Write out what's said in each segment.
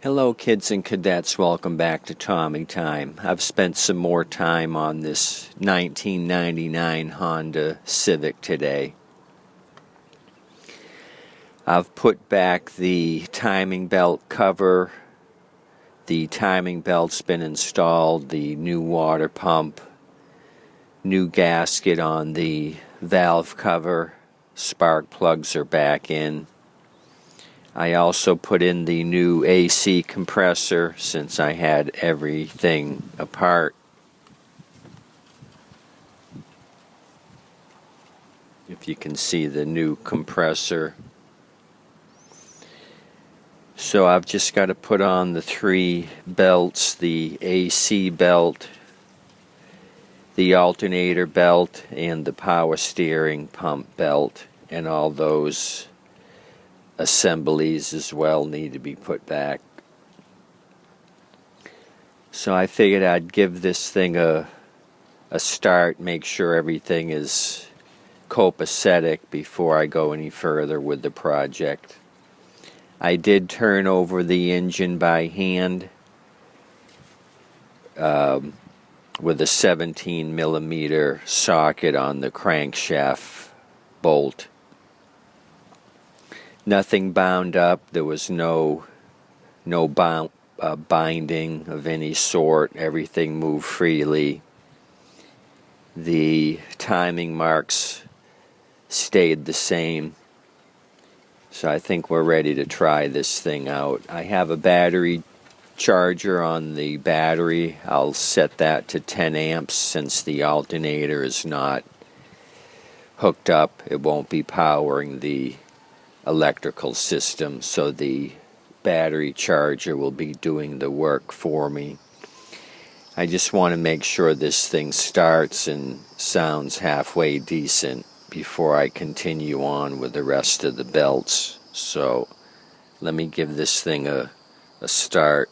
Hello kids and cadets, welcome back to Tommy Time. I've spent some more time on this 1999 Honda Civic today. I've put back the timing belt cover, the timing belt's been installed, the new water pump, new gasket on the valve cover, spark plugs are back in. I also put in the new AC compressor since I had everything apart. If you can see the new compressor. So I've just got to put on the three belts, the AC belt, the alternator belt, and the power steering pump belt, and all those assemblies as well need to be put back. So I figured I'd give this thing a start, make sure everything is copacetic before I go any further with the project. I did turn over the engine by hand with a 17mm socket on the crankshaft bolt. Nothing bound up. There was no binding of any sort. Everything moved freely. The timing marks stayed the same. So I think we're ready to try this thing out. I have a battery charger on the battery. I'll set that to 10 amps since the alternator is not hooked up. It won't be powering the electrical system, so the battery charger will be doing the work for me. I just want to make sure this thing starts and sounds halfway decent before I continue on with the rest of the belts. So let me give this thing a start.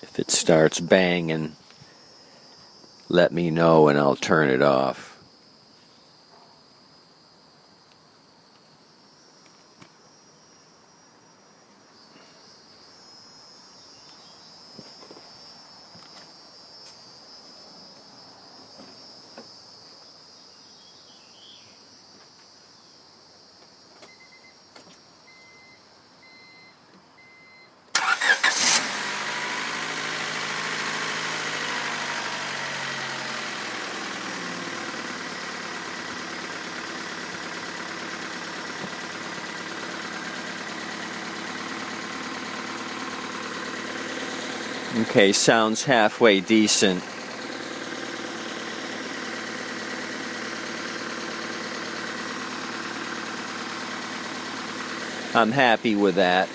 If it starts banging, let me know and I'll turn it off. Okay, sounds halfway decent. I'm happy with that.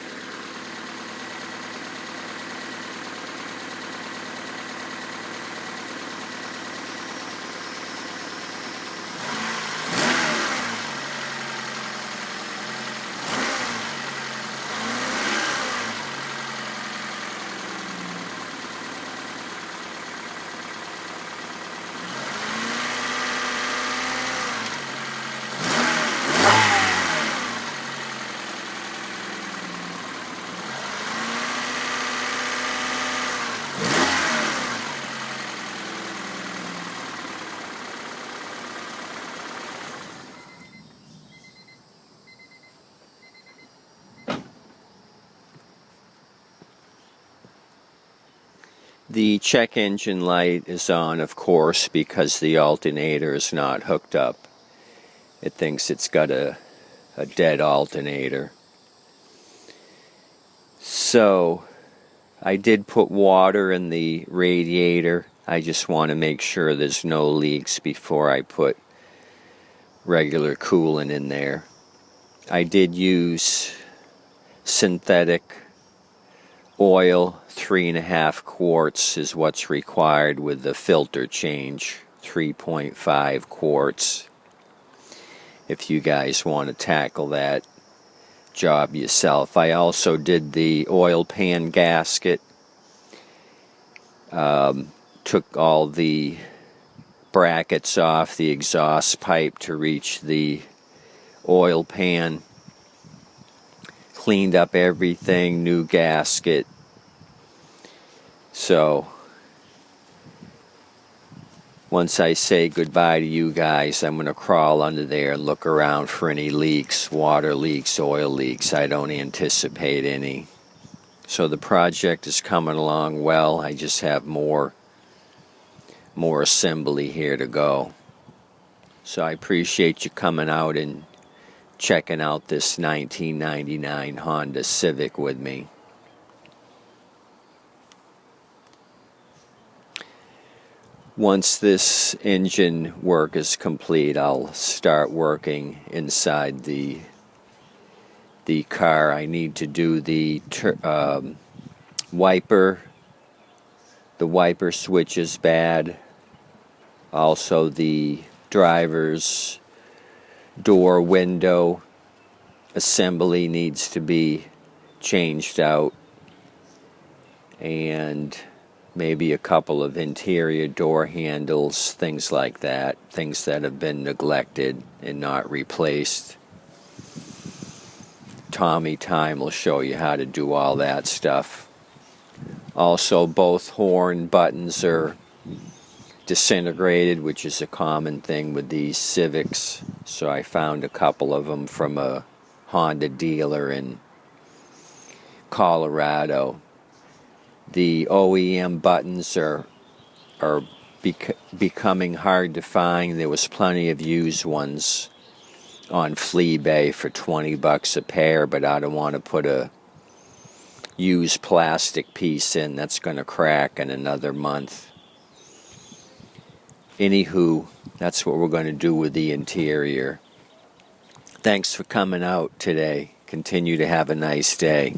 The check engine light is on, of course, because the alternator is not hooked up. It thinks it's got a dead alternator. So, I did put water in the radiator. I just want to make sure there's no leaks before I put regular coolant in there. I did use synthetic oil. 3.5 quarts is what's required with the filter change. 3.5 quarts. If you guys want to tackle that job yourself. I also did the oil pan gasket. Took all the brackets off the exhaust pipe to reach the oil pan. Cleaned up everything, new gasket. So once I say goodbye to you guys, I'm going to crawl under there and look around for any leaks, water leaks, oil leaks. I don't anticipate any. So the project is coming along well. I just have more assembly here to go. So I appreciate you coming out and checking out this 1999 Honda Civic with me. Once this engine work is complete, I'll start working inside the car. I need to do the wiper. The wiper switch is bad. Also the driver's door window assembly needs to be changed out, and maybe a couple of interior door handles, things like that, things that have been neglected and not replaced. Tommy Time will show you how to do all that stuff. Also, both horn buttons are disintegrated, which is a common thing with these Civics. So I found a couple of them from a Honda dealer in Colorado. The OEM buttons are becoming hard to find. There was plenty of used ones on Fleabay for $20 a pair, but I don't want to put a used plastic piece in that's going to crack in another month. Anywho, that's what we're going to do with the interior. Thanks for coming out today. Continue to have a nice day.